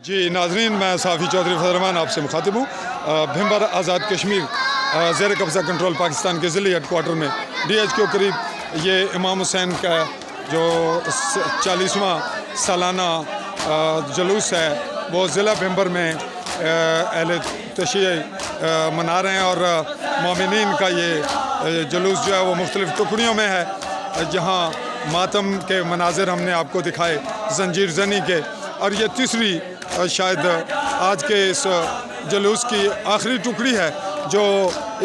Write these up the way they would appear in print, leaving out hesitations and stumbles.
जी नाजरीन, मैं साफ़ी चौधरी फजलरहमान आपसे मुखातिब हूँ। भिम्बर आज़ाद कश्मीर ज़ेर कब्ज़ा कंट्रोल पाकिस्तान के ज़िले हेडकोार्टर में DH के करीब ये इमाम हुसैन का जो 40वां सालाना जुलूस है वो ज़िला भिम्बर में अहले तशय्युअ मना रहे हैं। और मोमिनीन का ये जुलूस जो है वो मुख्तलिफ़ टुकड़ियों में है, जहाँ मातम के मनाजिर हमने आपको दिखाए जंजीर ज़नी के। और ये तीसरी शायद आज के इस जुलूस की आखिरी टुकड़ी है जो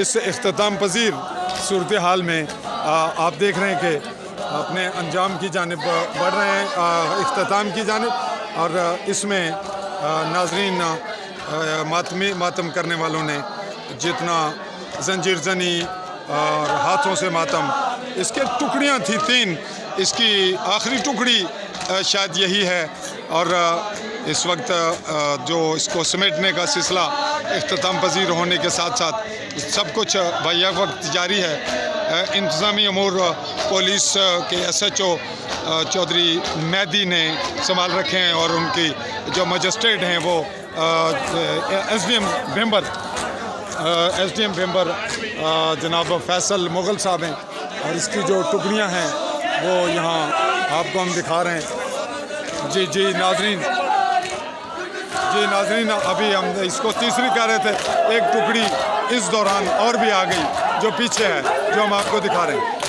इस इख्तिताम पजीर सूरत हाल में आप देख रहे हैं कि अपने अंजाम की जानिब बढ़ रहे हैं, इख्तिताम की जानिब। और इसमें नाजरीन मातम करने वालों ने जितना जंजीर ज़नी और हाथों से मातम, इसके टुकड़ियाँ थी 3, इसकी आखिरी टुकड़ी शायद यही है। और इस वक्त जो इसको समेटने का सिलसिला इख्तिताम पजीर होने के साथ साथ सब कुछ बैक वक्त जारी है। इंतज़ामी अमूर पुलिस के SHO चौधरी मेहदी ने संभाल रखे हैं और उनकी जो मजिस्ट्रेट हैं वो SDM भिम्बर जनाब फैसल मुग़ल साहब हैं। और इसकी जो टुकड़ियाँ हैं वो यहाँ आपको हम दिखा रहे हैं। जी नाजरीन, अभी हम इसको तीसरी कह रहे थे, एक टुकड़ी इस दौरान और भी आ गई जो पीछे है, जो हम आपको दिखा रहे हैं।